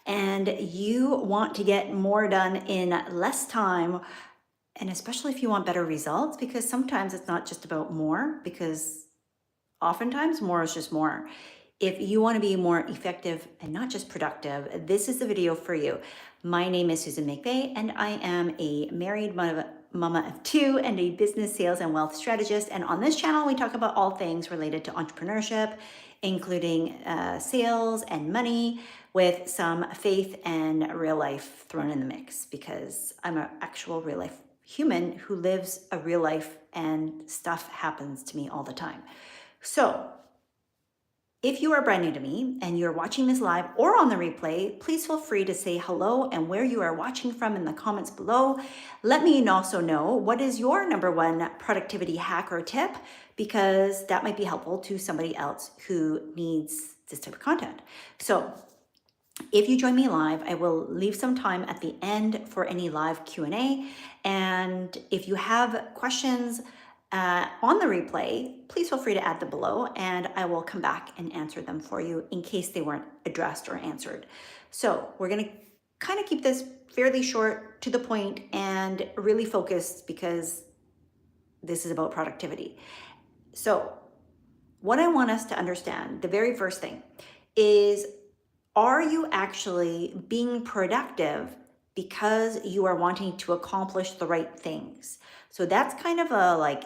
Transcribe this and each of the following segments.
and you want to get more done in less time, and especially if you want better results, because sometimes it's not just about more, because oftentimes more is just more. If you want to be more effective and not just productive, this is the video for you. My name is Susan McVeigh, and I am a married mama of two and a business sales and wealth strategist. And on this channel, we talk about all things related to entrepreneurship, including sales and money, with some faith and real life thrown in the mix, because I'm an actual real life human who lives a real life and stuff happens to me all the time. So if you are brand new to me and you're watching this live or on the replay, please feel free to say hello and where you are watching from in the comments below. Let me also know what is your number one productivity hack or tip, because that might be helpful to somebody else who needs this type of content. So if you join me live, I will leave some time at the end for any live Q&A. And if you have questions on the replay, please feel free to add them below, and I will come back and answer them for you in case they weren't addressed or answered. So we're going to kind of keep this fairly short, to the point, and really focused, because this is about productivity. So what I want us to understand, the very first thing is, are you actually being productive because you are wanting to accomplish the right things? So that's kind of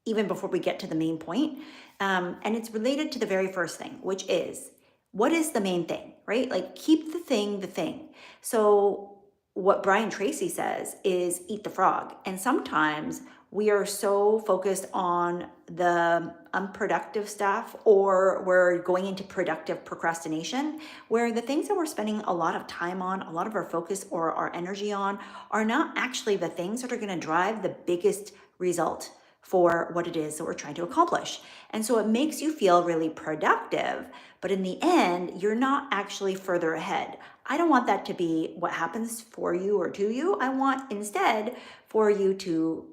even before we get to the main point. And it's related to the very first thing, which is, what is the main thing, right? Like, keep the thing. So what Brian Tracy says is eat the frog. And sometimes we are so focused on the unproductive stuff, or we're going into productive procrastination, where the things that we're spending a lot of time on, a lot of our focus or our energy on, are not actually the things that are going to drive the biggest result for what it is that we're trying to accomplish. And so it makes you feel really productive, but in the end, you're not actually further ahead. I don't want that to be what happens for you or to you. I want instead for you to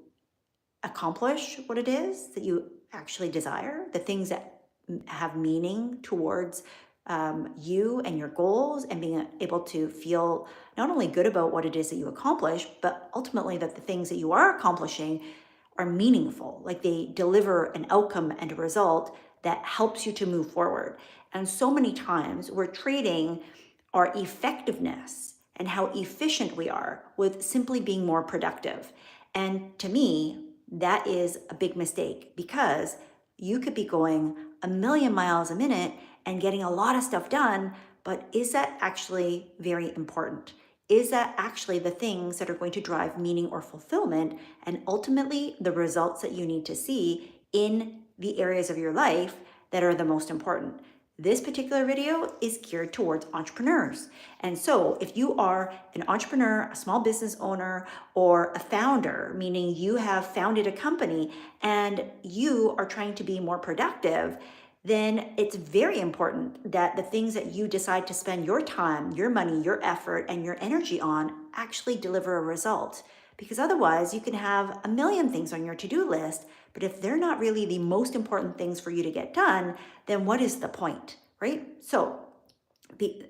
accomplish what it is that you actually desire, the things that have meaning towards you and your goals, and being able to feel not only good about what it is that you accomplish, but ultimately that the things that you are accomplishing are meaningful, like they deliver an outcome and a result that helps you to move forward. And so many times we're trading our effectiveness and how efficient we are with simply being more productive. And to me, that is a big mistake, because you could be going a million miles a minute and getting a lot of stuff done, but is that actually very important? Is that actually the things that are going to drive meaning or fulfillment, and ultimately the results that you need to see in the areas of your life that are the most important? This particular video is geared towards entrepreneurs. And so if you are an entrepreneur, a small business owner, or a founder, meaning you have founded a company and you are trying to be more productive, then it's very important that the things that you decide to spend your time, your money, your effort, and your energy on actually deliver a result. Because otherwise, you can have a million things on your to-do list, but if they're not really the most important things for you to get done, then what is the point, right? So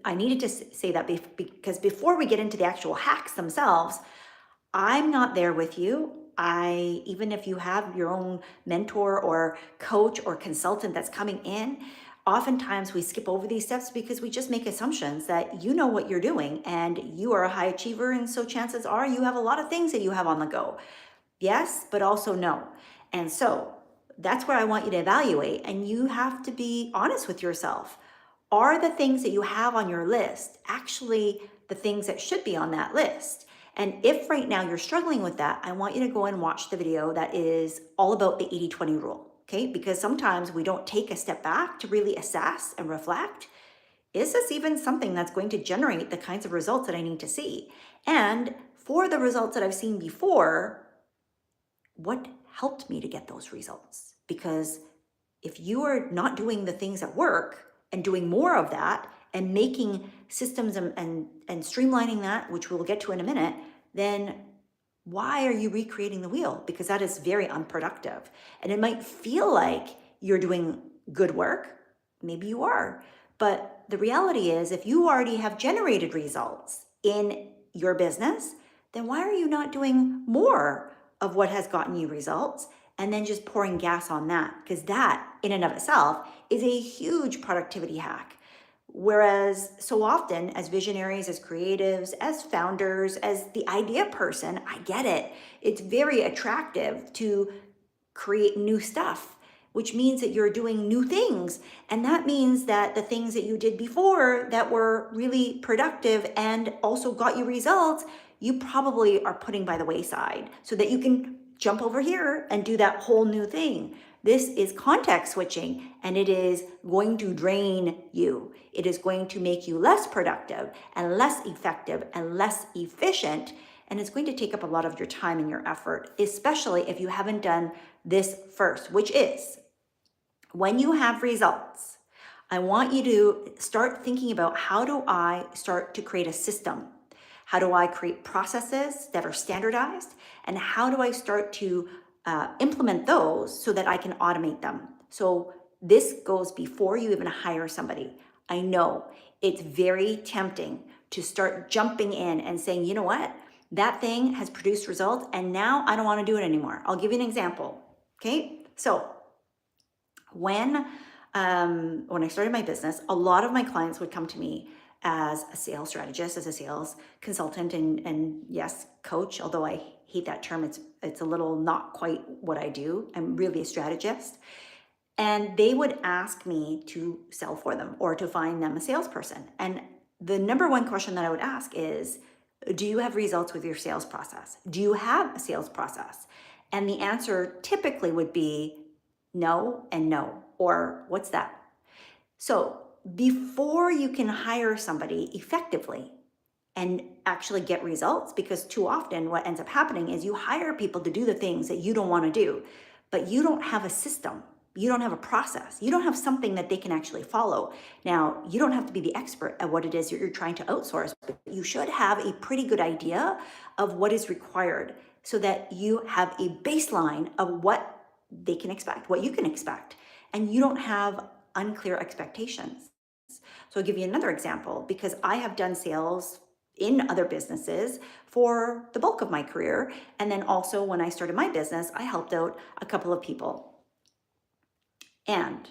I needed to say that because before we get into the actual hacks themselves, I'm not there with you. Even if you have your own mentor or coach or consultant that's coming in, oftentimes we skip over these steps because we just make assumptions that you know what you're doing and you are a high achiever. And so chances are you have a lot of things that you have on the go. Yes, but also no. And so that's where I want you to evaluate, and you have to be honest with yourself. Are the things that you have on your list actually the things that should be on that list? And if right now you're struggling with that, I want you to go and watch the video that is all about the 80-20 rule, okay? Because sometimes we don't take a step back to really assess and reflect. Is this even something that's going to generate the kinds of results that I need to see? And for the results that I've seen before, what helped me to get those results? Because if you are not doing the things that work and doing more of that and making systems and streamlining that, which we'll get to in a minute, then why are you recreating the wheel? Because that is very unproductive. And it might feel like you're doing good work. Maybe you are, but the reality is, if you already have generated results in your business, then why are you not doing more of what has gotten you results and then just pouring gas on that? Because that, in and of itself, is a huge productivity hack. Whereas so often, as visionaries, as creatives, as founders, as the idea person, I get it. It's very attractive to create new stuff, which means that you're doing new things. And that means that the things that you did before that were really productive and also got you results, you probably are putting by the wayside so that you can jump over here and do that whole new thing. This is context switching, and it is going to drain you. It is going to make you less productive and less effective and less efficient. And it's going to take up a lot of your time and your effort, especially if you haven't done this first, which is when you have results, I want you to start thinking about, how do I start to create a system? How do I create processes that are standardized? And how do I start to implement those so that I can automate them? So this goes before you even hire somebody. I know it's very tempting to start jumping in and saying, you know what? That thing has produced results and now I don't want to do it anymore. I'll give you an example. Okay. So when I started my business, a lot of my clients would come to me as a sales strategist, as a sales consultant, and yes, coach, although I hate that term. It's a little not quite what I do. I'm really a strategist. And they would ask me to sell for them or to find them a salesperson. And the number one question that I would ask is, do you have results with your sales process? Do you have a sales process? And the answer typically would be no and no, or what's that? So before you can hire somebody effectively and actually get results, because too often what ends up happening is you hire people to do the things that you don't want to do, but you don't have a system. You don't have a process. You don't have something that they can actually follow. Now, you don't have to be the expert at what it is that you're trying to outsource, but you should have a pretty good idea of what is required so that you have a baseline of what they can expect, what you can expect, and you don't have unclear expectations. So I'll give you another example, because I have done sales in other businesses for the bulk of my career. And then also when I started my business, I helped out a couple of people. And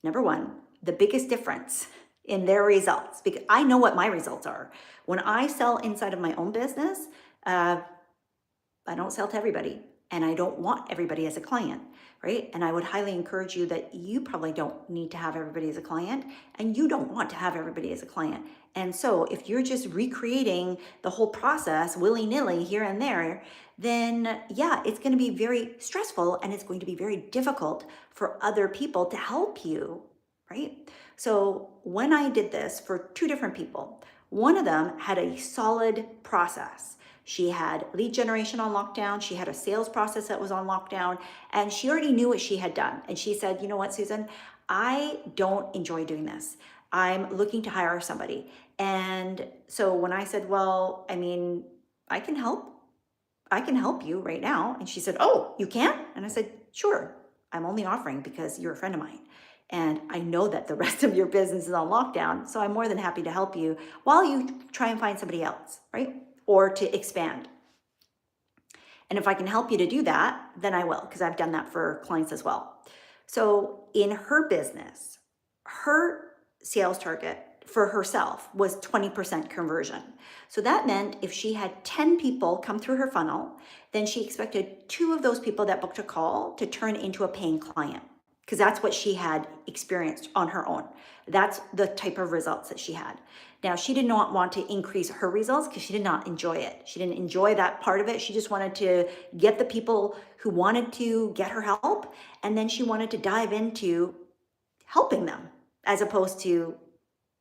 number one, the biggest difference in their results, because I know what my results are. When I sell inside of my own business, I don't sell to everybody, and I don't want everybody as a client, right? And I would highly encourage you that you probably don't need to have everybody as a client, and you don't want to have everybody as a client. And so if you're just recreating the whole process willy-nilly here and there, then yeah, it's going to be very stressful, and it's going to be very difficult for other people to help you, right? So when I did this for two different people, one of them had a solid process. She had lead generation on lockdown. She had a sales process that was on lockdown, and she already knew what she had done. And she said, you know what, Susan, I don't enjoy doing this. I'm looking to hire somebody. And so when I said, well, I mean, I can help you right now. And she said, oh, you can? And I said, sure. I'm only offering because you're a friend of mine. And I know that the rest of your business is on lockdown. So I'm more than happy to help you while you try and find somebody else, right? Or to expand. And if I can help you to do that, then I will, because I've done that for clients as well. So in her business, her sales target for herself was 20% conversion. So that meant if she had 10 people come through her funnel, then she expected 2 of those people that booked a call to turn into a paying client, because that's what she had experienced on her own. That's the type of results that she had. Now, she did not want to increase her results because she did not enjoy it. She didn't enjoy that part of it. She just wanted to get the people who wanted to get her help, and then she wanted to dive into helping them as opposed to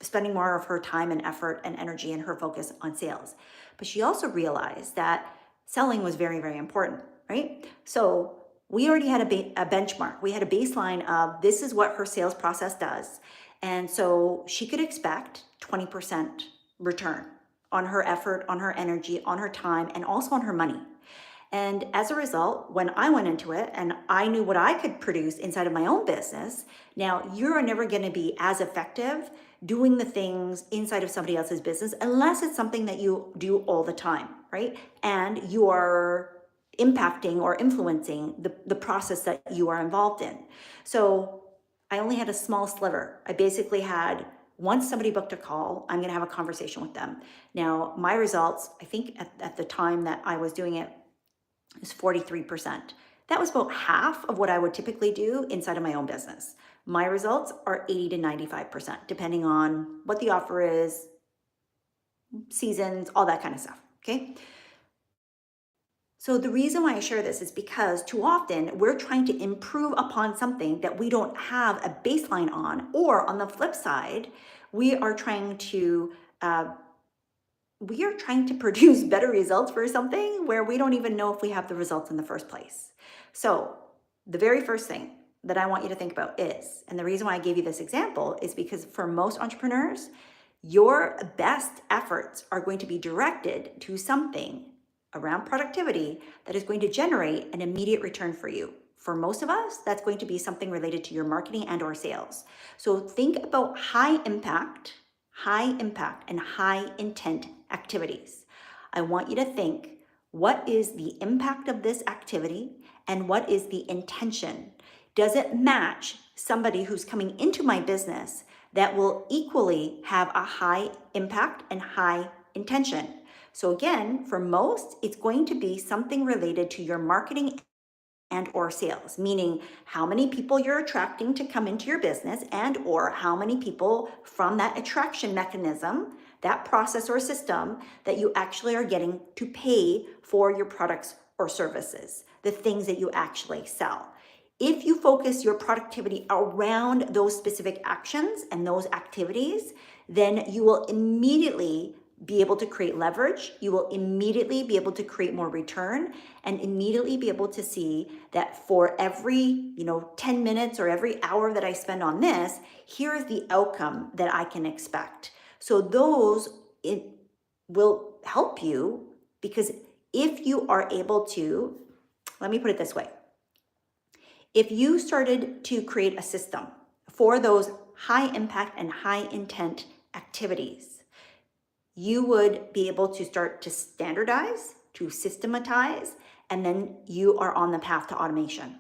spending more of her time and effort and energy and her focus on sales. But she also realized that selling was very, very important, right? So we already had a benchmark. We had a baseline of this is what her sales process does. And so she could expect 20% return on her effort, on her energy, on her time, and also on her money. And as a result, when I went into it and I knew what I could produce inside of my own business, now you're never going to be as effective doing the things inside of somebody else's business unless it's something that you do all the time, right? And you are impacting or influencing the process that you are involved in. So I only had a small sliver. I basically had, once somebody booked a call, I'm going to have a conversation with them. Now, my results, I think at the time that I was doing it, is 43%. That was about half of what I would typically do inside of my own business. My results are 80 to 95%, depending on what the offer is, seasons, all that kind of stuff. Okay. So the reason why I share this is because too often we're trying to improve upon something that we don't have a baseline on, or on the flip side, we are trying to produce better results for something where we don't even know if we have the results in the first place. So the very first thing that I want you to think about is, and the reason why I gave you this example is because for most entrepreneurs, your best efforts are going to be directed to something around productivity that is going to generate an immediate return for you. For most of us, that's going to be something related to your marketing and or sales. So think about high impact and high intent activities. I want you to think, what is the impact of this activity and what is the intention? Does it match somebody who's coming into my business that will equally have a high impact and high intention? So again, for most, it's going to be something related to your marketing and or sales, meaning how many people you're attracting to come into your business and or how many people from that attraction mechanism, that process or system, that you actually are getting to pay for your products or services, the things that you actually sell. If you focus your productivity around those specific actions and those activities, then you will immediately be able to create leverage. You will immediately be able to create more return and immediately be able to see that for every 10 minutes or every hour that I spend on this, here is the outcome that I can expect. So it will help you, because if you are able to, let me put it this way. If you started to create a system for those high impact and high intent activities, you would be able to start to standardize, to systematize, and then you are on the path to automation.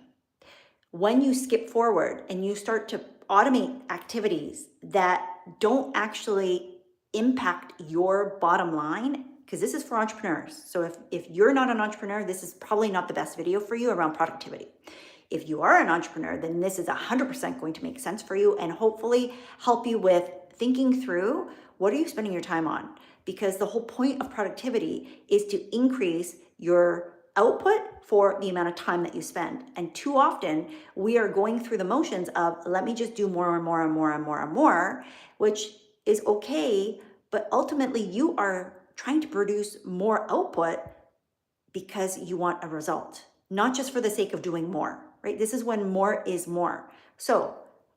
When you skip forward and you start to automate activities that don't actually impact your bottom line, because this is for entrepreneurs. So if you're not an entrepreneur, this is probably not the best video for you around productivity. If you are an entrepreneur, then this is 100% going to make sense for you and hopefully help you with thinking through, what are you spending your time on? Because the whole point of productivity is to increase your output for the amount of time that you spend. And too often we are going through the motions of, let me just do more and more and more and more and more, which is okay. But ultimately you are trying to produce more output because you want a result, not just for the sake of doing more, right? This is when more is more. So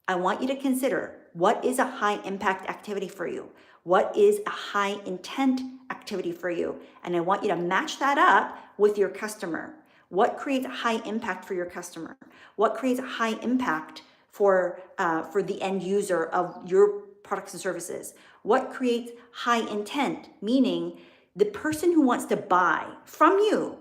I want you to consider, what is a high impact activity for you? What is a high intent activity for you? And I want you to match that up with your customer. What creates a high impact for your customer? What creates a high impact for the end user of your products and services? What creates high intent, meaning the person who wants to buy from you?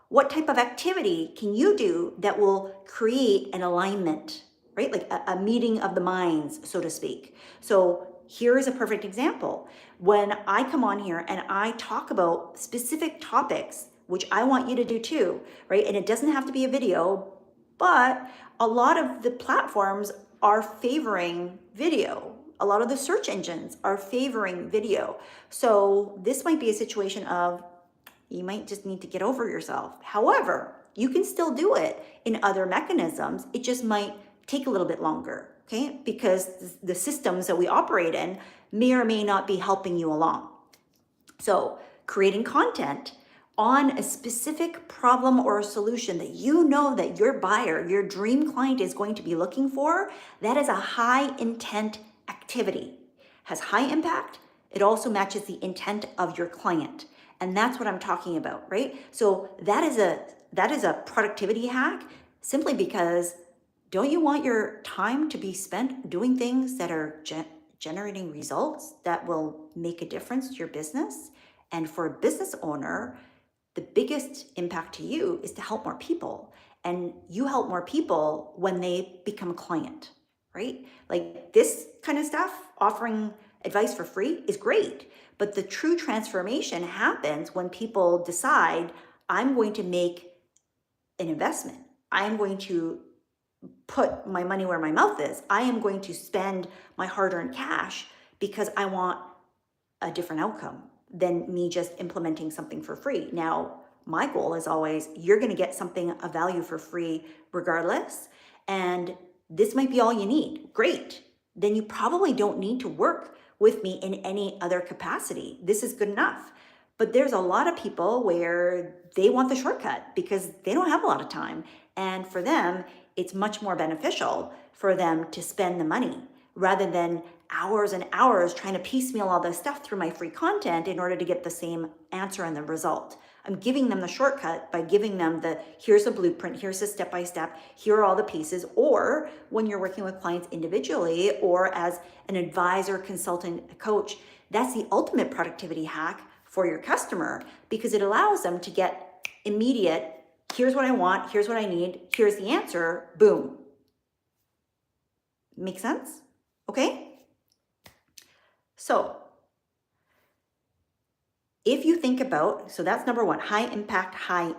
What type of activity can you do that will create an alignment, right? Like a meeting of the minds, so to speak. So here is a perfect example. When I come on here and I talk about specific topics, which I want you to do too, right? And it doesn't have to be a video, but a lot of the platforms are favoring video. A lot of the search engines are favoring video. So this might be a situation of, you might just need to get over yourself. However, you can still do it in other mechanisms. It just might take a little bit longer, okay? Because the systems that we operate in may or may not be helping you along. So creating content on a specific problem or a solution that you know that your buyer, your dream client is going to be looking for, that is a high intent activity. Has high impact. It also matches the intent of your client. And that's what I'm talking about, right? So that is a productivity hack, simply because don't you want your time to be spent doing things that are generating results that will make a difference to your business? And for a business owner, the biggest impact to you is to help more people. And you help more people when they become a client, right? Like this kind of stuff, offering advice for free is great. But the true transformation happens when people decide, I'm going to make an investment. I'm going to put my money where my mouth is. I am going to spend my hard-earned cash because I want a different outcome than me just implementing something for free. Now, my goal is always, you're going to get something of value for free regardless. And this might be all you need. Great. Then you probably don't need to work with me in any other capacity. This is good enough. But there's a lot of people where they want the shortcut because they don't have a lot of time. And for them, it's much more beneficial for them to spend the money rather than hours and hours trying to piecemeal all this stuff through my free content in order to get the same answer and the result. I'm giving them the shortcut by giving them here's a blueprint, here's a step-by-step, here are all the pieces. Or when you're working with clients individually or as an advisor, consultant, coach, that's the ultimate productivity hack for your customer because it allows them to get immediate, here's what I want, here's what I need, here's the answer, boom. Make sense? Okay? So if you think about, so that's number one, high impact, high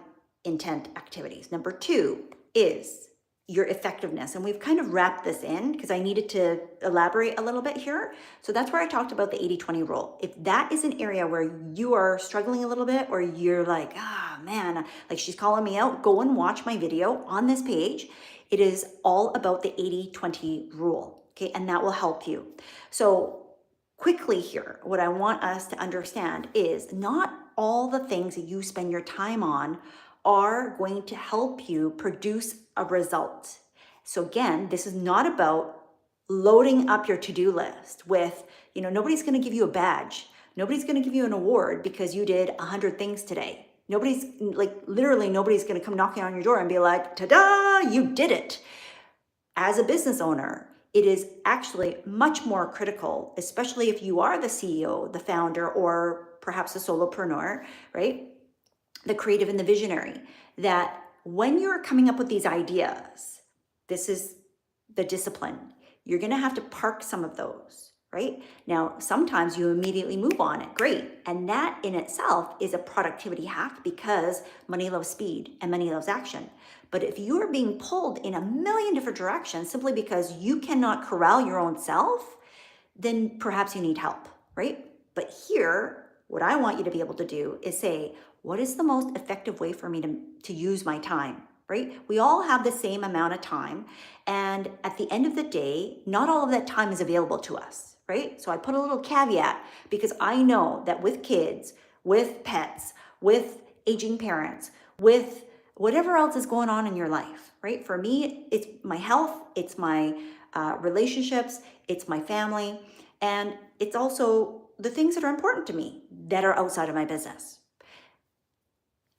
intent activities. Number two is your effectiveness. And we've kind of wrapped this in because I needed to elaborate a little bit here. So that's where I talked about the 80-20 rule. If that is an area where you are struggling a little bit or you're like, man, like she's calling me out, go and watch my video on this page. It is all about the 80-20 rule. Okay, and that will help you. So quickly here, what I want us to understand is not all the things that you spend your time on are going to help you produce a result. So again, this is not about loading up your to-do list with, nobody's going to give you a badge. Nobody's going to give you an award because you did 100 things today. Literally nobody's going to come knocking on your door and be like, ta-da, you did it. As a business owner, it is actually much more critical, especially if you are the CEO, the founder, or perhaps a solopreneur, right? The creative and the visionary, that when you're coming up with these ideas, this is the discipline. You're going to have to park some of those, right? Now, sometimes you immediately move on it. Great. And that in itself is a productivity hack because money loves speed and money loves action. But if you are being pulled in a million different directions simply because you cannot corral your own self, then perhaps you need help, right? But here, what I want you to be able to do is say, what is the most effective way for me to use my time, right? We all have the same amount of time. And at the end of the day, not all of that time is available to us, right? So I put a little caveat because I know that with kids, with pets, with aging parents, with whatever else is going on in your life, right? For me, it's my health, it's my relationships, it's my family, and it's also the things that are important to me that are outside of my business.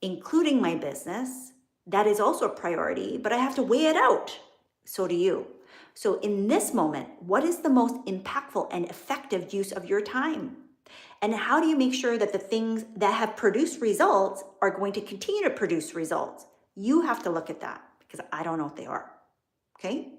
Including my business, that is also a priority, but I have to weigh it out. So do you. So in this moment, what is the most impactful and effective use of your time? And how do you make sure that the things that have produced results are going to continue to produce results? You have to look at that because I don't know if they are. Okay?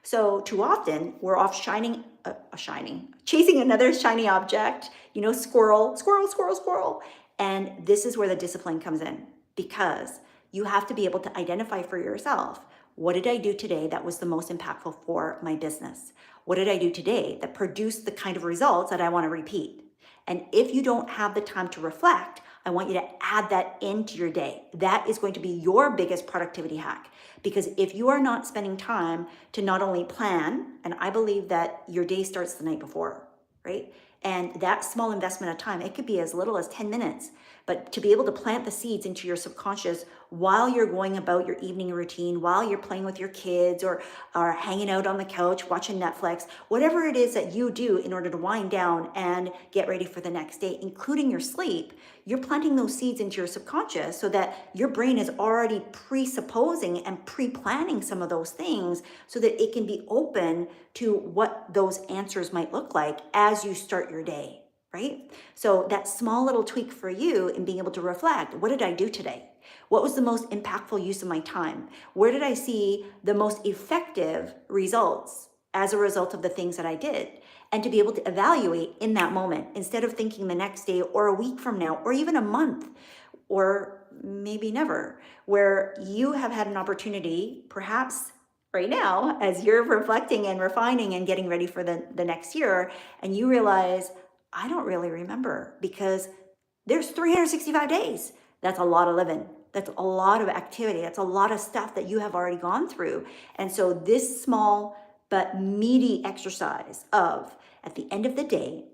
So too often we're off chasing another shiny object, squirrel, squirrel, squirrel, squirrel. And this is where the discipline comes in because you have to be able to identify for yourself, what did I do today that was the most impactful for my business? What did I do today that produced the kind of results that I want to repeat? And if you don't have the time to reflect, I want you to add that into your day. That is going to be your biggest productivity hack. Because if you are not spending time to not only plan, and I believe that your day starts the night before, right? And that small investment of time, it could be as little as 10 minutes, but to be able to plant the seeds into your subconscious while you're going about your evening routine, while you're playing with your kids or hanging out on the couch, watching Netflix, whatever it is that you do in order to wind down and get ready for the next day, including your sleep, you're planting those seeds into your subconscious so that your brain is already presupposing and pre-planning some of those things so that it can be open to what those answers might look like as you start your day, right? So that small little tweak for you in being able to reflect, what did I do today? What was the most impactful use of my time? Where did I see the most effective results as a result of the things that I did? And to be able to evaluate in that moment instead of thinking the next day or a week from now or even a month or maybe never, where you have had an opportunity, perhaps right now, as you're reflecting and refining and getting ready for the next year, and you realize, I don't really remember because there's 365 days. That's a lot of living. That's a lot of activity. That's a lot of stuff that you have already gone through. And so this small but meaty exercise of, at the end of the day,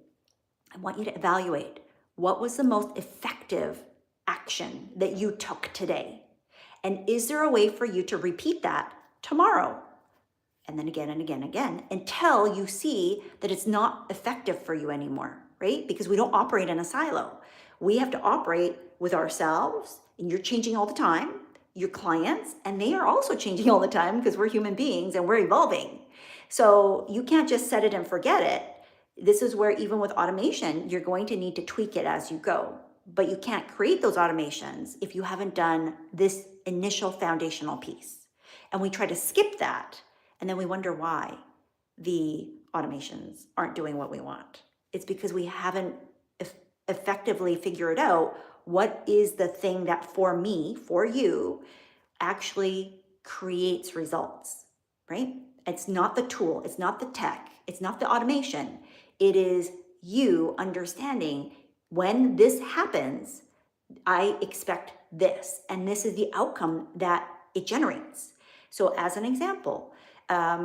I want you to evaluate what was the most effective action that you took today? And is there a way for you to repeat that tomorrow? And then again and again and again until you see that it's not effective for you anymore, right? Because we don't operate in a silo. We have to operate with ourselves, and you're changing all the time, your clients, and they are also changing all the time because we're human beings and we're evolving. So you can't just set it and forget it. This is where even with automation, you're going to need to tweak it as you go. But you can't create those automations if you haven't done this initial foundational piece. And we try to skip that, and then we wonder why the automations aren't doing what we want. It's because we haven't effectively figured out what is the thing that for me, for you, actually creates results, right? It's not the tool, it's not the tech, it's not the automation. It is you understanding when this happens, I expect this, and this is the outcome that it generates. So as an example, let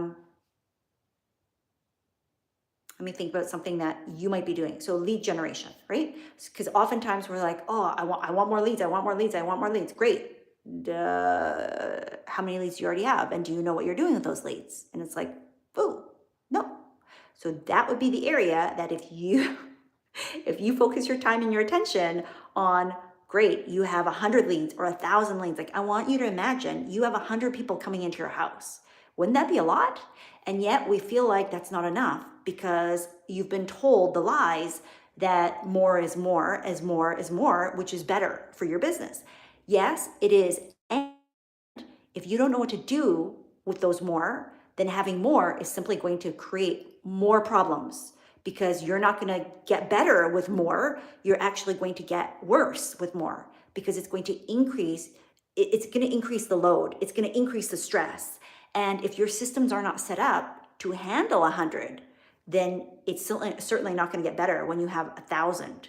me think about something that you might be doing. So lead generation, right? Because oftentimes we're like, oh, I want more leads. I want more leads. I want more leads. Great. How many leads do you already have? And do you know what you're doing with those leads? And it's like, oh, no. So that would be the area that if you focus your time and your attention on, great, you have 100 leads or 1,000 leads. Like, I want you to imagine you have 100 people coming into your house. Wouldn't that be a lot? And yet we feel like that's not enough because you've been told the lies that more is more, as more is more, which is better for your business. Yes, it is. And if you don't know what to do with those more, then having more is simply going to create more problems because you're not going to get better with more. You're actually going to get worse with more because it's going to increase. It's going to increase the load. It's going to increase the stress. And if your systems are not set up to handle 100, then it's certainly not going to get better when you have 1,000,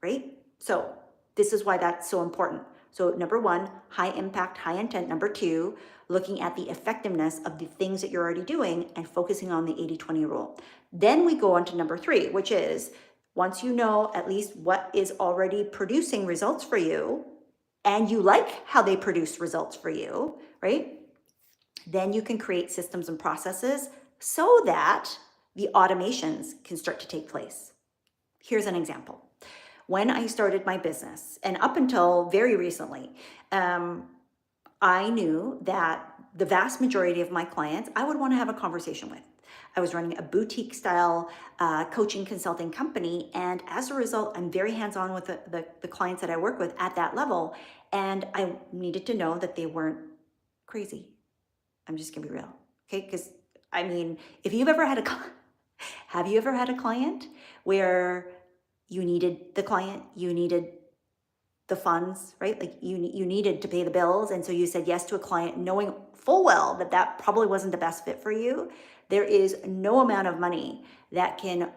right? So this is why that's so important. So number one, high impact, high intent. Number two, looking at the effectiveness of the things that you're already doing and focusing on the 80-20 rule. Then we go on to number three, which is once you know at least what is already producing results for you and you like how they produce results for you, right? Then you can create systems and processes so that the automations can start to take place. Here's an example. When I started my business, and up until very recently, I knew that the vast majority of my clients, I would want to have a conversation with. I was running a boutique style coaching consulting company. And as a result, I'm very hands-on with the clients that I work with at that level. And I needed to know that they weren't crazy. I'm just gonna be real, okay? Because I mean, if you've ever had have you ever had a client where you needed the client, you needed the funds, right? Like you needed to pay the bills. And so you said yes to a client knowing full well that that probably wasn't the best fit for you. There is no amount of money that can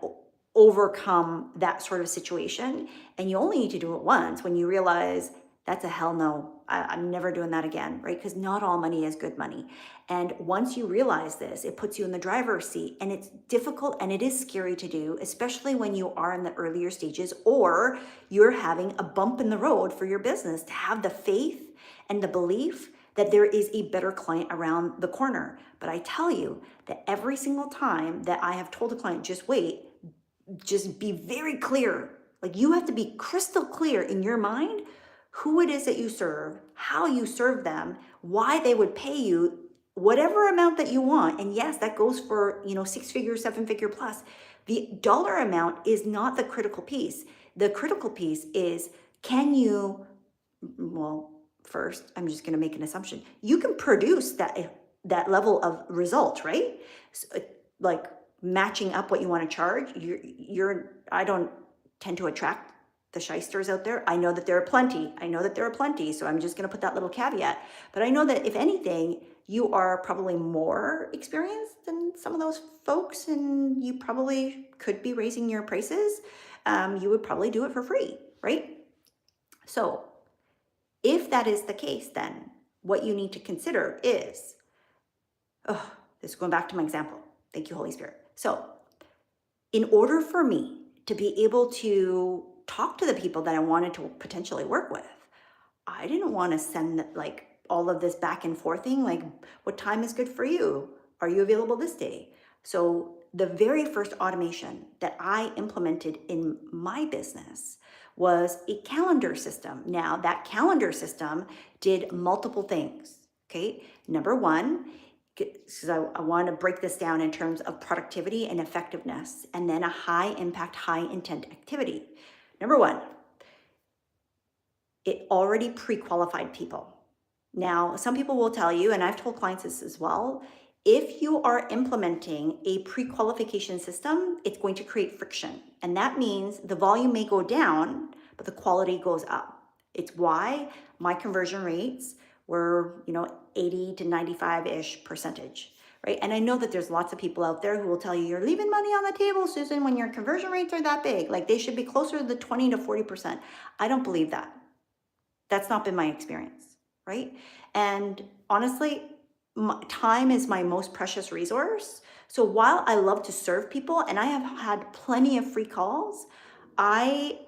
overcome that sort of situation. And you only need to do it once when you realize That's a hell no. I'm never doing that again, right? Because not all money is good money. And once you realize this, it puts you in the driver's seat, and it's difficult and it is scary to do, especially when you are in the earlier stages or you're having a bump in the road for your business, to have the faith and the belief that there is a better client around the corner. But I tell you that every single time that I have told a client, just wait, just be very clear. Like, you have to be crystal clear in your mind who it is that you serve, how you serve them, why they would pay you whatever amount that you want. And yes, that goes for, 6-figure, 7-figure plus. The dollar amount is not the critical piece. The critical piece is, can you, well, first, I'm just going to make an assumption. You can produce that level of result, right? So, like, matching up what you want to charge. I don't tend to attract the shysters out there. I know that there are plenty. So I'm just going to put that little caveat. But I know that if anything, you are probably more experienced than some of those folks, and you probably could be raising your prices. You would probably do it for free, right? So if that is the case, then what you need to consider is, this is going back to my example. Thank you, Holy Spirit. So in order for me to be able to talk to the people that I wanted to potentially work with, I didn't want to send like all of this back and forthing, like, what time is good for you? Are you available this day? So the very first automation that I implemented in my business was a calendar system. Now, that calendar system did multiple things. Okay. Number one, because I want to break this down in terms of productivity and effectiveness, and then a high impact, high intent activity. Number one, it already pre-qualified people. Now, some people will tell you, and I've told clients this as well, if you are implementing a pre-qualification system, it's going to create friction. And that means the volume may go down, but the quality goes up. It's why my conversion rates were, 80 to 95-ish percentage, right? And I know that there's lots of people out there who will tell you, you're leaving money on the table, Susan, when your conversion rates are that big. Like, they should be closer to the 20 to 40%. I don't believe that. That's not been my experience, right? And honestly, time is my most precious resource. So while I love to serve people and I have had plenty of free calls, I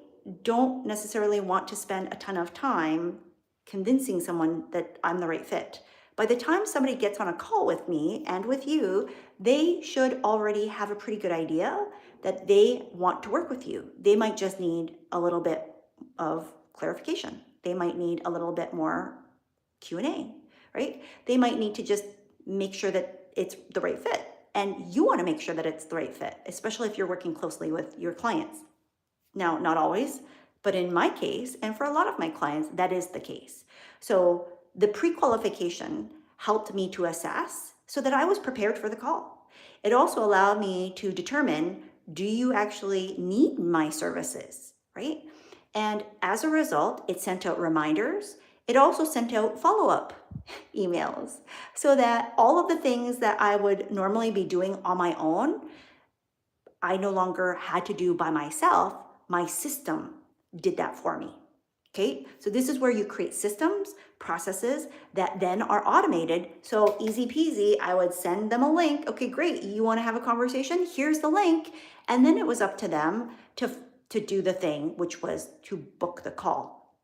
don't necessarily want to spend a ton of time convincing someone that I'm the right fit. By the time somebody gets on a call with me and with you, they should already have a pretty good idea that they want to work with you. They might just need a little bit of clarification. They might need a little bit more Q&A, right? They might need to just make sure that it's the right fit. And you want to make sure that it's the right fit, especially if you're working closely with your clients. Now, not always, but in my case, and for a lot of my clients, that is the case. So the pre-qualification helped me to assess so that I was prepared for the call. It also allowed me to determine, do you actually need my services, right? And as a result, it sent out reminders. It also sent out follow-up emails so that all of the things that I would normally be doing on my own, I no longer had to do by myself. My system did that for me. Okay, so this is where you create systems, processes that then are automated. So easy peasy, I would send them a link. Okay, great. You want to have a conversation? Here's the link. And then it was up to them to do the thing, which was to book the call,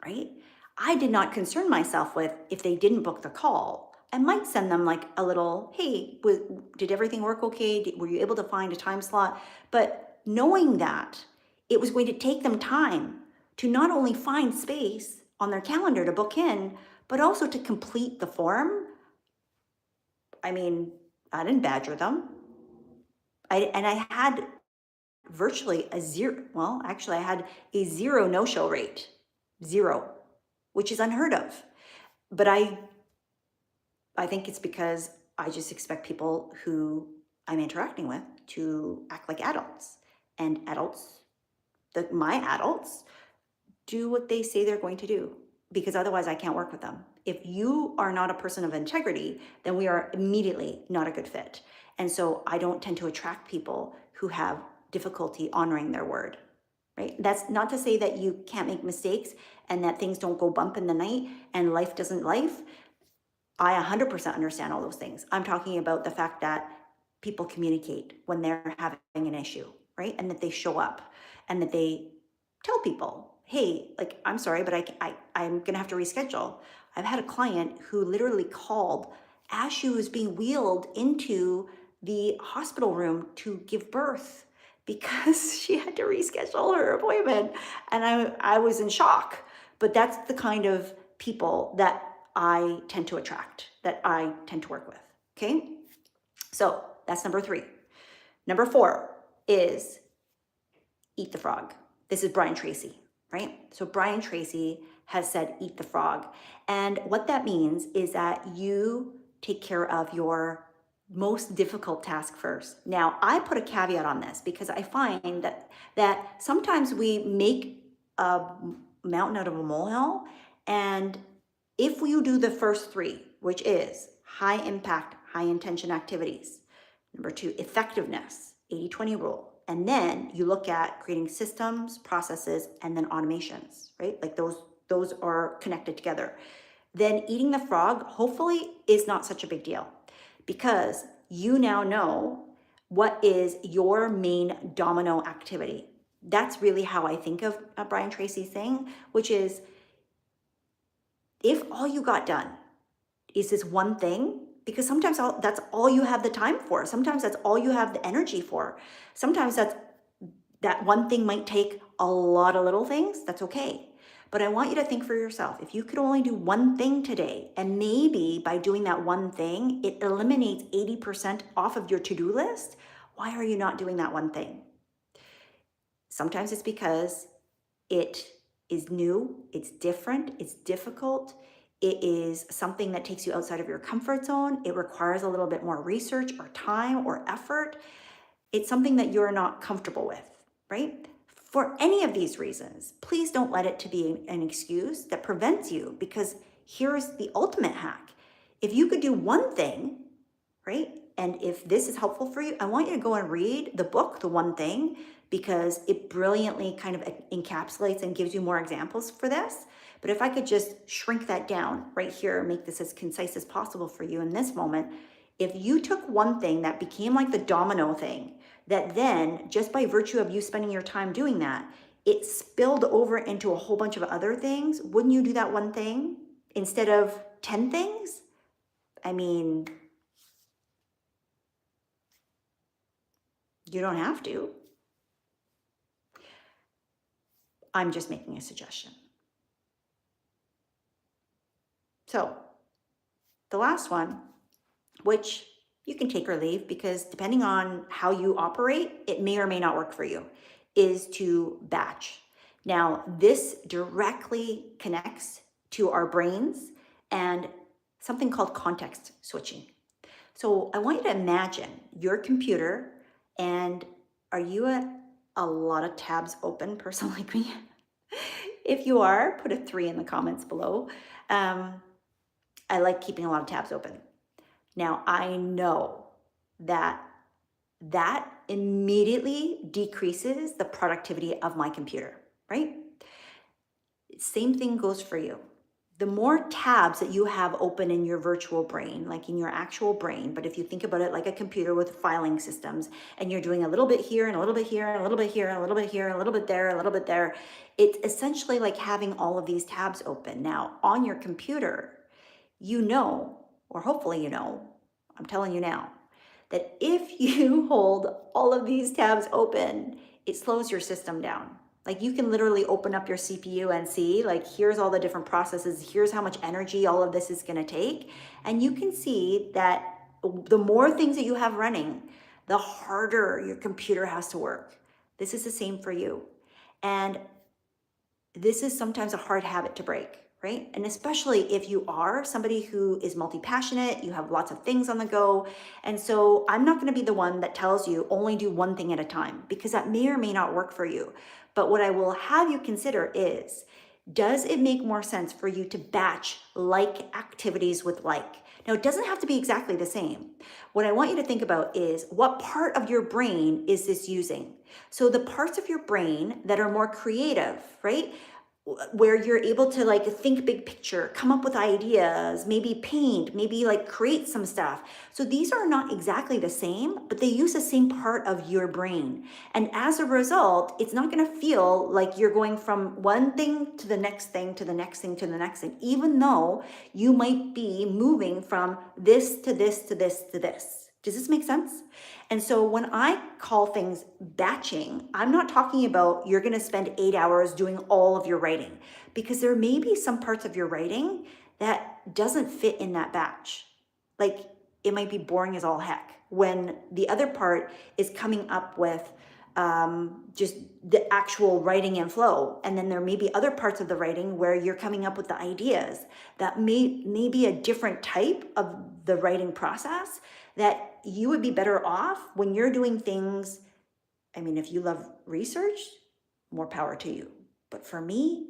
right? I did not concern myself with if they didn't book the call. I might send them like a little, hey, did everything work okay? Were you able to find a time slot? But knowing that it was going to take them time to not only find space on their calendar to book in, but also to complete the form. I mean, I didn't badger them. I had virtually a zero, well, actually I had a zero no-show rate, zero, which is unheard of. But I think it's because I just expect people who I'm interacting with to act like adults. And adults, my adults, do what they say they're going to do, because otherwise I can't work with them. If you are not a person of integrity, then we are immediately not a good fit. And so I don't tend to attract people who have difficulty honoring their word. right? That's not to say that you can't make mistakes and that things don't go bump in the night and life doesn't life. I 100% understand all those things. I'm talking about the fact that people communicate when they're having an issue, right? And that they show up and that they tell people, hey, like, I'm sorry, but I'm going to have to reschedule. I've had a client who literally called as she was being wheeled into the hospital room to give birth because she had to reschedule her appointment. And I was in shock. But that's the kind of people that I tend to attract, that I tend to work with. Okay. So that's number 3. Number 4 is eat the frog. This is Brian Tracy, right? So Brian Tracy has said, eat the frog. And what that means is that you take care of your most difficult task first. Now, I put a caveat on this because I find that sometimes we make a mountain out of a molehill. And if you do the first 3, which is high impact, high intention activities, number 2, effectiveness, 80-20 rule. And then you look at creating systems, processes, and then automations, right? Like those are connected together. Then eating the frog, hopefully, is not such a big deal because you now know what is your main domino activity. That's really how I think of Brian Tracy's thing, which is if all you got done is this one thing, because sometimes that's all you have the time for. Sometimes that's all you have the energy for. Sometimes that one thing might take a lot of little things. That's okay. But I want you to think for yourself, if you could only do one thing today, and maybe by doing that one thing, it eliminates 80% off of your to-do list, why are you not doing that one thing? Sometimes it's because it is new, it's different, it's difficult. It is something that takes you outside of your comfort zone. It requires a little bit more research or time or effort. It's something that you're not comfortable with, right? For any of these reasons, please don't let it to be an excuse that prevents you, because here's the ultimate hack. If you could do one thing, right? And if this is helpful for you, I want you to go and read the book, The One Thing, because it brilliantly kind of encapsulates and gives you more examples for this. But if I could just shrink that down right here, make this as concise as possible for you in this moment, if you took one thing that became like the domino thing, that then just by virtue of you spending your time doing that, it spilled over into a whole bunch of other things, wouldn't you do that one thing instead of 10 things? I mean, you don't have to. I'm just making a suggestion. So the last one, which you can take or leave because depending on how you operate, it may or may not work for you, is to batch. Now, this directly connects to our brains and something called context switching. So I want you to imagine your computer, and are you a lot of tabs open person like me? If you are, put a 3 in the comments below. I like keeping a lot of tabs open. Now, I know that immediately decreases the productivity of my computer, right? Same thing goes for you. The more tabs that you have open in your virtual brain, like in your actual brain, but if you think about it like a computer with filing systems, and you're doing a little bit here and a little bit here and a little bit here and a little bit here and a little bit there, a little bit there, it's essentially like having all of these tabs open. Now, on your computer, you know, or hopefully you know, I'm telling you now, that if you hold all of these tabs open, it slows your system down. Like you can literally open up your CPU and see, like, here's all the different processes, here's how much energy all of this is gonna take. And you can see that the more things that you have running, the harder your computer has to work. This is the same for you. And this is sometimes a hard habit to break, right? And especially if you are somebody who is multi-passionate, you have lots of things on the go. And so I'm not going to be the one that tells you only do one thing at a time, because that may or may not work for you. But what I will have you consider is, does it make more sense for you to batch like activities with like? Now, it doesn't have to be exactly the same. What I want you to think about is what part of your brain is this using? So the parts of your brain that are more creative, right? Where you're able to like think big picture, come up with ideas, maybe paint, maybe like create some stuff. So these are not exactly the same, but they use the same part of your brain. And as a result, it's not going to feel like you're going from one thing to the next thing to the next thing to the next thing, even though you might be moving from this to this to this to this. Does this make sense? And so when I call things batching, I'm not talking about you're going to spend 8 hours doing all of your writing, because there may be some parts of your writing that doesn't fit in that batch. Like it might be boring as all heck when the other part is coming up with just the actual writing and flow. And then there may be other parts of the writing where you're coming up with the ideas that may be a different type of the writing process, that you would be better off when you're doing things. I mean, if you love research, more power to you. But for me,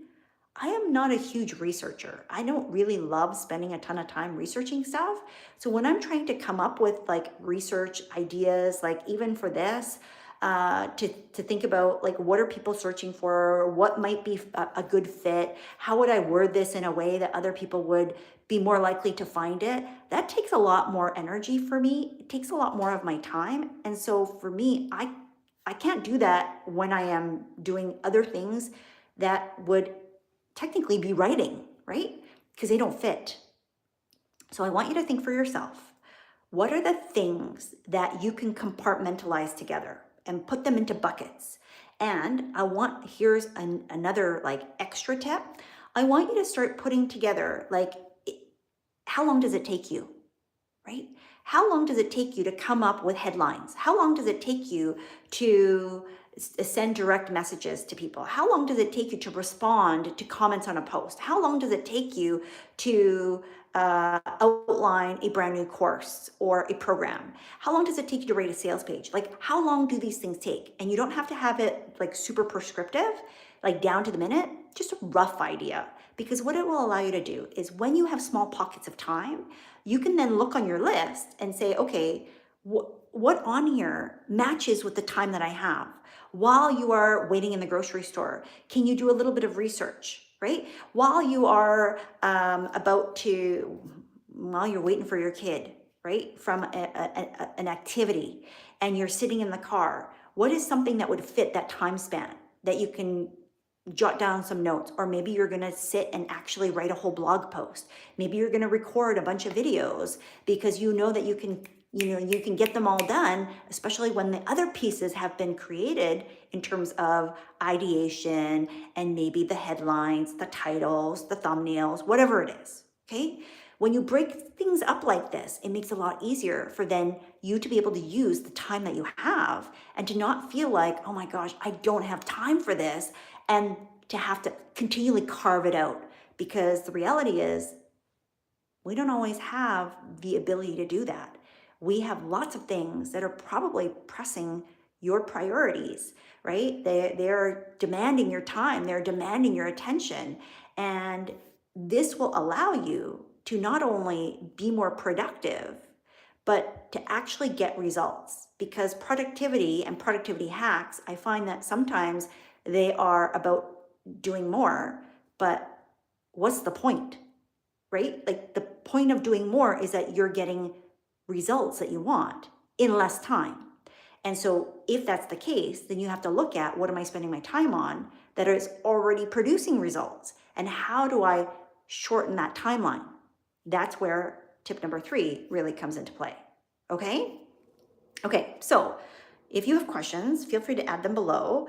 I am not a huge researcher. I don't really love spending a ton of time researching stuff. So when I'm trying to come up with like research ideas, like even for this, to think about like what are people searching for, what might be a good fit, how would I word this in a way that other people would be more likely to find it, that takes a lot more energy for me. It takes a lot more of my time. And so for me, I can't do that when I am doing other things that would technically be writing, right? Because they don't fit. So I want you to think for yourself, what are the things that you can compartmentalize together and put them into buckets? And here's another like extra tip. I want you to start putting together, like, how long does it take you, right? How long does it take you to come up with headlines? How long does it take you to send direct messages to people? How long does it take you to respond to comments on a post? How long does it take you to outline a brand new course or a program? How long does it take you to write a sales page? Like, how long do these things take? And you don't have to have it like super prescriptive, like down to the minute, just a rough idea. Because what it will allow you to do is when you have small pockets of time, you can then look on your list and say, okay, what on here matches with the time that I have? While you are waiting in the grocery store, can you do a little bit of research, right? While you are while you're waiting for your kid, right, from an activity, and you're sitting in the car, what is something that would fit that time span that you can jot down some notes? Or maybe you're going to sit and actually write a whole blog post. Maybe you're going to record a bunch of videos because you know that you can get them all done, especially when the other pieces have been created in terms of ideation and maybe the headlines, the titles, the thumbnails, whatever it is. Okay. When you break things up like this, it makes it a lot easier for then you to be able to use the time that you have and to not feel like, oh my gosh, I don't have time for this, and to have to continually carve it out. Because the reality is, we don't always have the ability to do that. We have lots of things that are probably pressing your priorities, right? They're demanding your time, they're demanding your attention. And this will allow you to not only be more productive, but to actually get results. Because productivity and productivity hacks, I find that sometimes they are about doing more, but what's the point, right? Like the point of doing more is that you're getting results that you want in less time. And so if that's the case, then you have to look at, what am I spending my time on that is already producing results? And how do I shorten that timeline? That's where tip number 3 really comes into play. Okay? Okay, so if you have questions, feel free to add them below.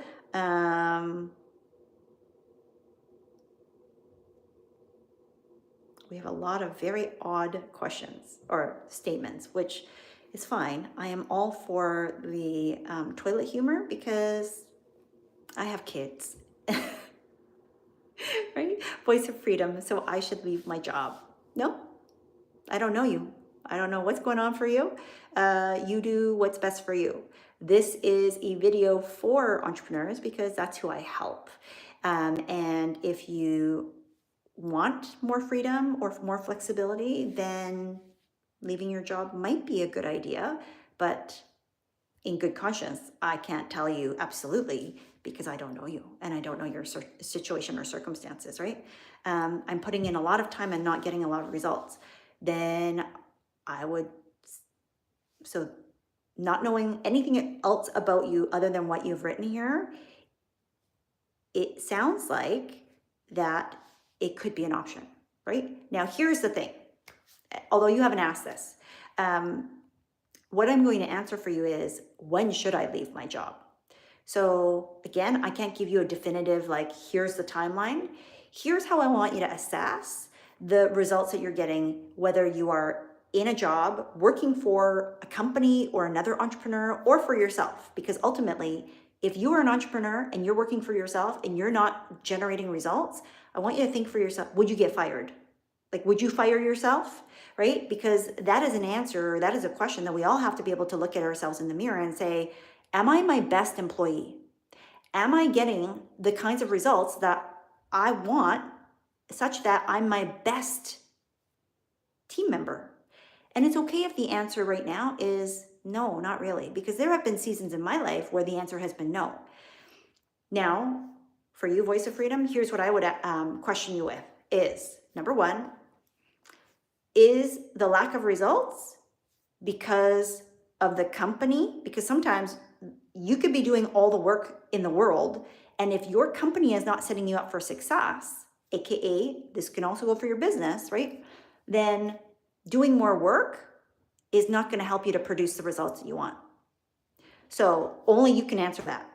We have a lot of very odd questions or statements, which is fine. I am all for the toilet humor because I have kids, right? Voice of freedom. So I should leave my job. No, I don't know you. I don't know what's going on for you. You do what's best for you. This is a video for entrepreneurs because that's who I help. And if you want more freedom or more flexibility, then leaving your job might be a good idea, but in good conscience, I can't tell you absolutely because I don't know you and I don't know your situation or circumstances, right? I'm putting in a lot of time and not getting a lot of results. Then I would, so not knowing anything else about you other than what you've written here, it sounds like that it could be an option, right? Now, here's the thing, although you haven't asked this, what I'm going to answer for you is, when should I leave my job? So again, I can't give you a definitive, like, here's the timeline. Here's how I want you to assess the results that you're getting, whether you are in a job, working for a company or another entrepreneur, or for yourself. Because ultimately, if you are an entrepreneur and you're working for yourself and you're not generating results, I want you to think for yourself, would you get fired? Like, would you fire yourself? Right? Because that is an answer, that is a question that we all have to be able to look at ourselves in the mirror and say, am I my best employee? Am I getting the kinds of results that I want such that I'm my best team member? And it's okay if the answer right now is no, not really, because there have been seasons in my life where the answer has been no. Now, for you, Voice of Freedom, here's what I would question you with is, number one, is the lack of results because of the company? Because sometimes you could be doing all the work in the world, and if your company is not setting you up for success, AKA, this can also go for your business, right? Then doing more work is not going to help you to produce the results that you want. So only you can answer that.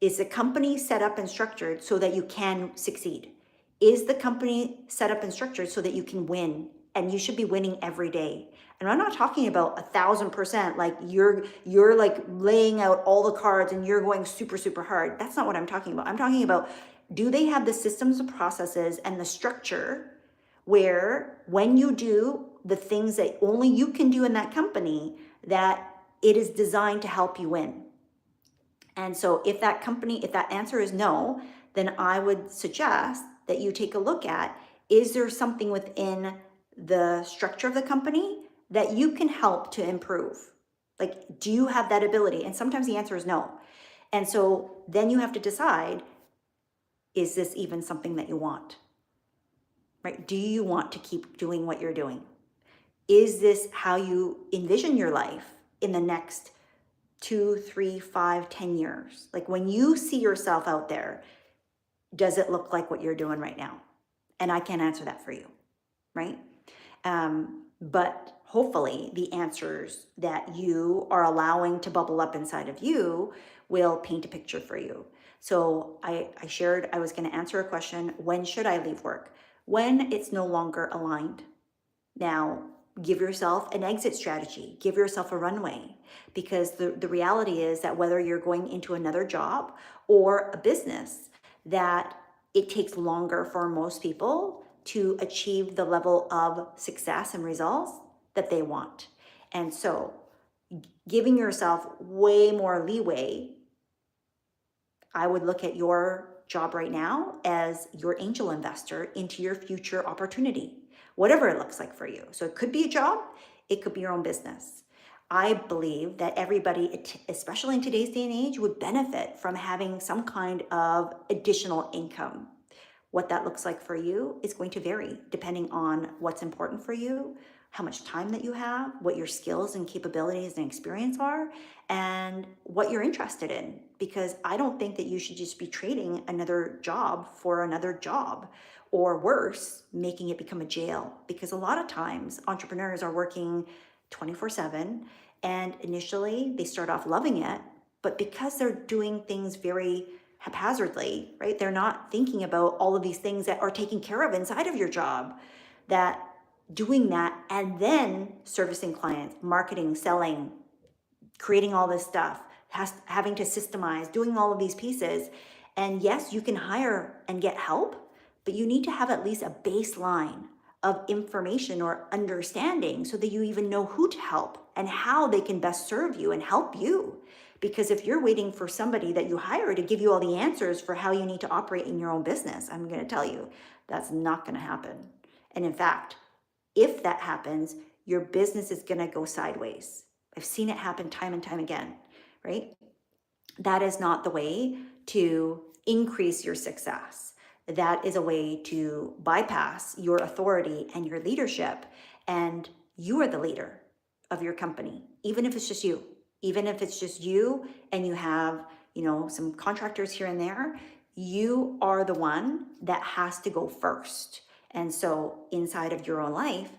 Is the company set up and structured so that you can succeed? Is the company set up and structured so that you can win? And you should be winning every day. And I'm not talking about 1,000%, like you're like laying out all the cards and you're going super, super hard. That's not what I'm talking about. I'm talking about, do they have the systems and processes and the structure where when you do the things that only you can do in that company, that it is designed to help you win? And so if that answer is no, then I would suggest that you take a look at, is there something within the structure of the company that you can help to improve? Like, do you have that ability? And sometimes the answer is no. And so then you have to decide, is this even something that you want? Right? Do you want to keep doing what you're doing? Is this how you envision your life in the next 2, 3, 5, 10 years? Like, when you see yourself out there, does it look like what you're doing right now? And I can't answer that for you, right? But hopefully the answers that you are allowing to bubble up inside of you will paint a picture for you. So I shared I was going to answer a question, when should I leave work? When it's no longer aligned. Now, give yourself an exit strategy, give yourself a runway, because the reality is that whether you're going into another job or a business, that it takes longer for most people to achieve the level of success and results that they want. And so giving yourself way more leeway, I would look at your job right now as your angel investor into your future opportunity, whatever it looks like for you. So it could be a job, it could be your own business. I believe that everybody, especially in today's day and age, would benefit from having some kind of additional income. What that looks like for you is going to vary depending on what's important for you, how much time that you have, what your skills and capabilities and experience are, and what you're interested in. Because I don't think that you should just be trading another job for another job, or worse, making it become a jail. Because a lot of times entrepreneurs are working 24/7, and initially they start off loving it, but because they're doing things very haphazardly, right? They're not thinking about all of these things that are taken care of inside of your job, that doing that and then servicing clients, marketing, selling, creating all this stuff, having to systemize, doing all of these pieces. And yes, you can hire and get help, but you need to have at least a baseline of information or understanding so that you even know who to help and how they can best serve you and help you. Because if you're waiting for somebody that you hire to give you all the answers for how you need to operate in your own business, I'm going to tell you, that's not going to happen. And in fact, if that happens, your business is going to go sideways. I've seen it happen time and time again, right? That is not the way to increase your success. That is a way to bypass your authority and your leadership. And you are the leader of your company, even if it's just you. Even if it's just you and you have, some contractors here and there, you are the one that has to go first. And so inside of your own life,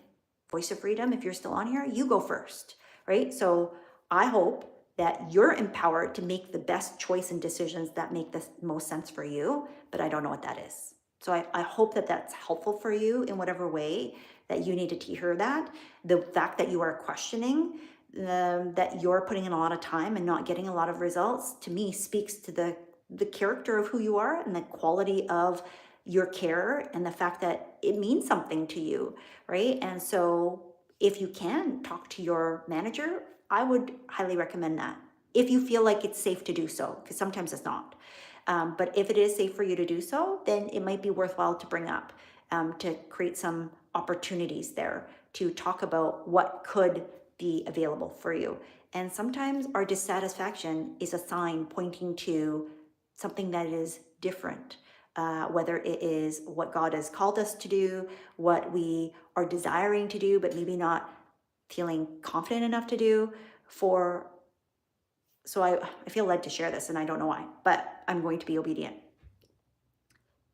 Voice of Freedom, if you're still on here, you go first, right? So I hope that you're empowered to make the best choice and decisions that make the most sense for you, but I don't know what that is. So I hope that that's helpful for you in whatever way that you needed to hear that. The fact that you are questioning, that you're putting in a lot of time and not getting a lot of results, to me speaks to the character of who you are and the quality of your care and the fact that it means something to you, right? And so if you can talk to your manager, I would highly recommend that. If you feel like it's safe to do so, because sometimes it's not. But if it is safe for you to do so, then it might be worthwhile to bring up, to create some opportunities there to talk about what could be available for you. And sometimes our dissatisfaction is a sign pointing to something that is different, whether it is what God has called us to do, what we are desiring to do, but maybe not feeling confident enough to do. So I feel led to share this, and I don't know why, but I'm going to be obedient.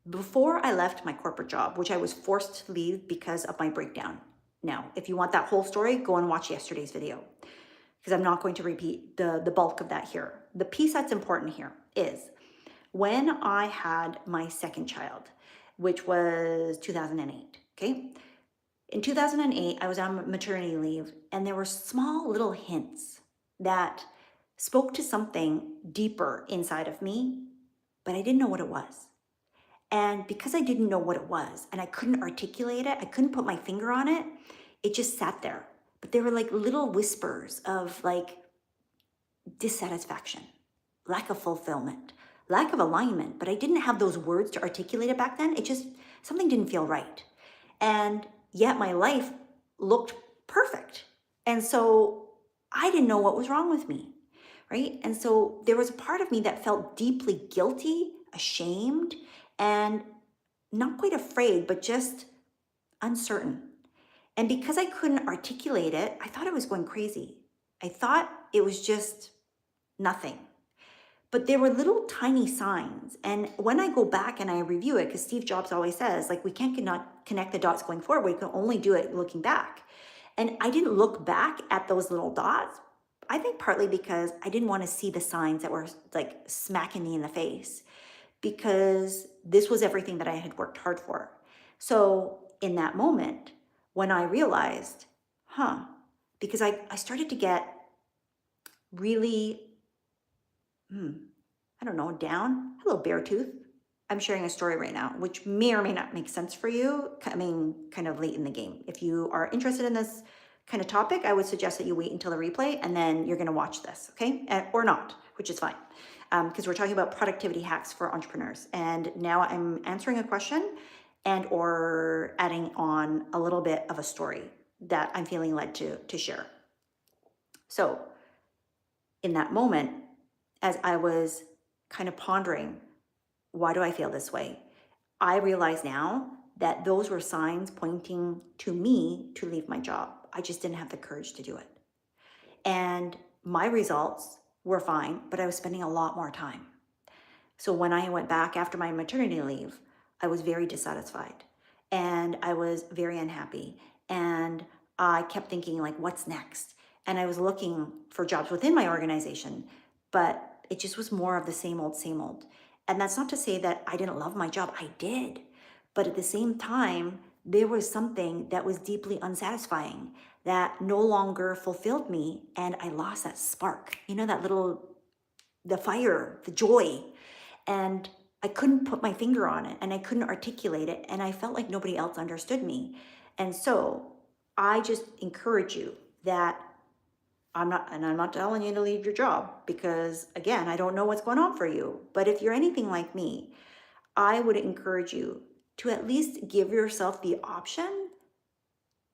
Before I left my corporate job, which I was forced to leave because of my breakdown. Now, if you want that whole story, go and watch yesterday's video, because I'm not going to repeat the bulk of that here. The piece that's important here is when I had my second child, which was 2008, okay? In 2008, I was on maternity leave, and there were small little hints that spoke to something deeper inside of me, but I didn't know what it was. And because I didn't know what it was and I couldn't articulate it, I couldn't put my finger on it, it just sat there. But there were like little whispers of like dissatisfaction, lack of fulfillment, lack of alignment, but I didn't have those words to articulate it back then. It just, something didn't feel right. And yet my life looked perfect. And so I didn't know what was wrong with me, right? And so there was a part of me that felt deeply guilty, ashamed, and not quite afraid, but just uncertain. And because I couldn't articulate it, I thought I was going crazy. I thought it was just nothing. But there were little tiny signs. And when I go back and I review it, because Steve Jobs always says, like, we cannot connect the dots going forward. We can only do it looking back. And I didn't look back at those little dots. I think partly because I didn't want to see the signs that were like smacking me in the face, because this was everything that I had worked hard for. So in that moment, when I realized, because I started to get really, I don't know, down. Hello, Beartooth. I'm sharing a story right now, which may or may not make sense for you, coming kind of late in the game. If you are interested in this kind of topic, I would suggest that you wait until the replay and then you're going to watch this, okay? Or not, which is fine, because we're talking about productivity hacks for entrepreneurs. And now I'm answering a question and or adding on a little bit of a story that I'm feeling led to share. So in that moment, as I was kind of pondering, why do I feel this way? I realize now that those were signs pointing to me to leave my job. I just didn't have the courage to do it. And my results were fine, but I was spending a lot more time. So when I went back after my maternity leave, I was very dissatisfied and I was very unhappy. And I kept thinking, like, what's next? And I was looking for jobs within my organization, but it just was more of the same old, same old. And that's not to say that I didn't love my job. I did. But at the same time, there was something that was deeply unsatisfying that no longer fulfilled me. And I lost that spark, that little, the fire, the joy. And I couldn't put my finger on it and I couldn't articulate it. And I felt like nobody else understood me. And so I just encourage you that I'm not telling you to leave your job, because again, I don't know what's going on for you. But if you're anything like me, I would encourage you to at least give yourself the option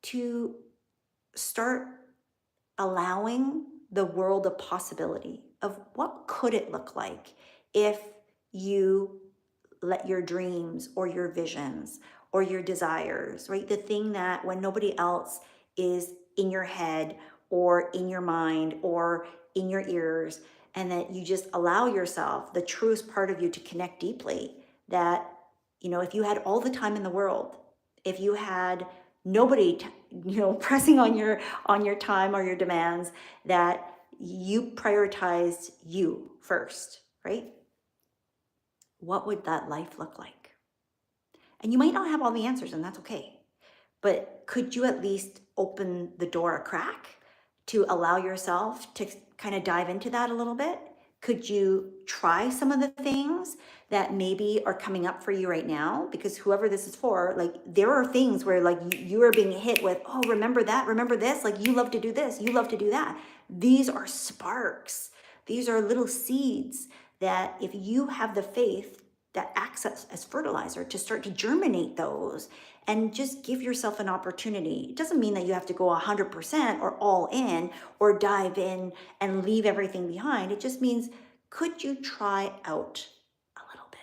to start allowing the world of possibility of what could it look like if you let your dreams or your visions or your desires, right? The thing that when nobody else is in your head or in your mind or in your ears, and that you just allow yourself, the truest part of you, to connect deeply. That, if you had all the time in the world, if you had nobody, pressing on your time or your demands, that you prioritized you first, right? What would that life look like? And you might not have all the answers, and that's okay. But could you at least open the door a crack to allow yourself to kind of dive into that a little bit? Could you try some of the things that maybe are coming up for you right now? Because whoever this is for, like, there are things where, like, you are being hit with, oh, remember that, remember this, like, you love to do this, you love to do that. These are sparks. These are little seeds that, if you have the faith that acts as fertilizer to start to germinate those, and just give yourself an opportunity. It doesn't mean that you have to go 100% or all in or dive in and leave everything behind. It just means, could you try out a little bit?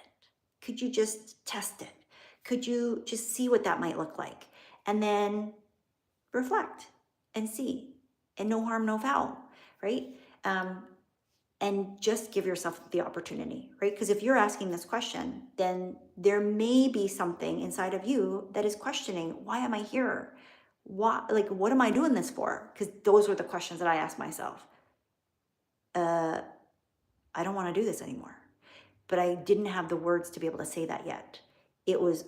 Could you just test it? Could you just see what that might look like? And then reflect and see. And no harm, no foul, right? And just give yourself the opportunity, right? Because if you're asking this question, then there may be something inside of you that is questioning, why am I here? What am I doing this for? Because those were the questions that I asked myself. I don't want to do this anymore. But I didn't have the words to be able to say that yet.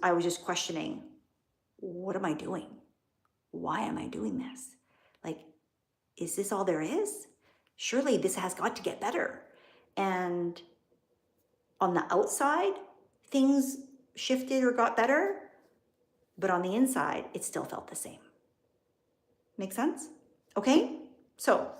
I was just questioning, what am I doing? Why am I doing this? Like, is this all there is? Surely this has got to get better. And on the outside, things shifted or got better, but on the inside, it still felt the same. Make sense? Okay? So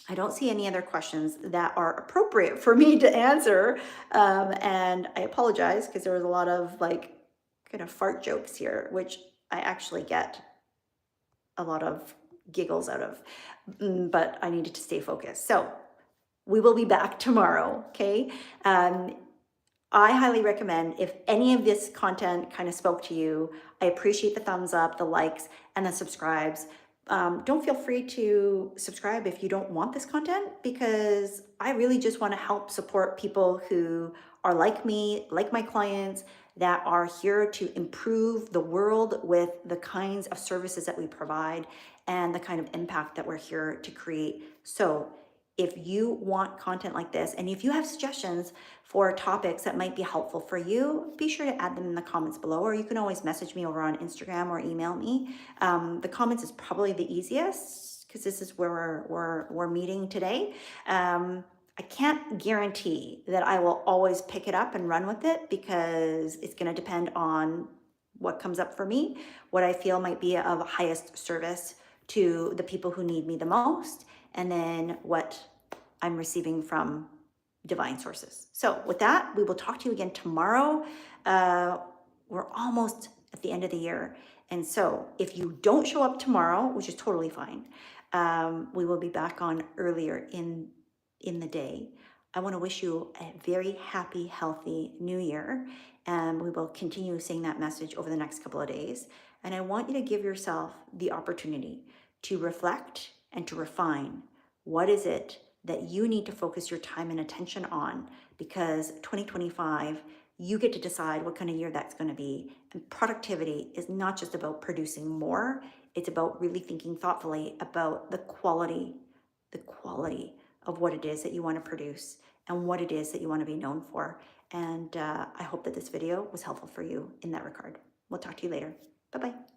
I don't see any other questions that are appropriate for me to answer. And I apologize because there was a lot of kind of fart jokes here, which I actually get a lot of giggles out of, but I needed to stay focused. So we will be back tomorrow, okay? I highly recommend, if any of this content kind of spoke to you, I appreciate the thumbs up, the likes, and the subscribes. Don't feel free to subscribe if you don't want this content, because I really just want to help support people who are like me, like my clients, that are here to improve the world with the kinds of services that we provide and the kind of impact that we're here to create. So if you want content like this, and if you have suggestions for topics that might be helpful for you, be sure to add them in the comments below, or you can always message me over on Instagram or email me. The comments is probably the easiest because this is where we're meeting today. I can't guarantee that I will always pick it up and run with it, because it's going to depend on what comes up for me, what I feel might be of highest service to the people who need me the most, and then what I'm receiving from divine sources. So with that, we will talk to you again tomorrow. We're almost at the end of the year. And so if you don't show up tomorrow, which is totally fine, we will be back on earlier in the day. I want to wish you a very happy, healthy new year. And we will continue saying that message over the next couple of days. And I want you to give yourself the opportunity to reflect and to refine. What is it that you need to focus your time and attention on? Because 2025, you get to decide what kind of year that's going to be. And productivity is not just about producing more. It's about really thinking thoughtfully about the quality of what it is that you want to produce and what it is that you want to be known for. And I hope that this video was helpful for you in that regard. We'll talk to you later. Bye-bye.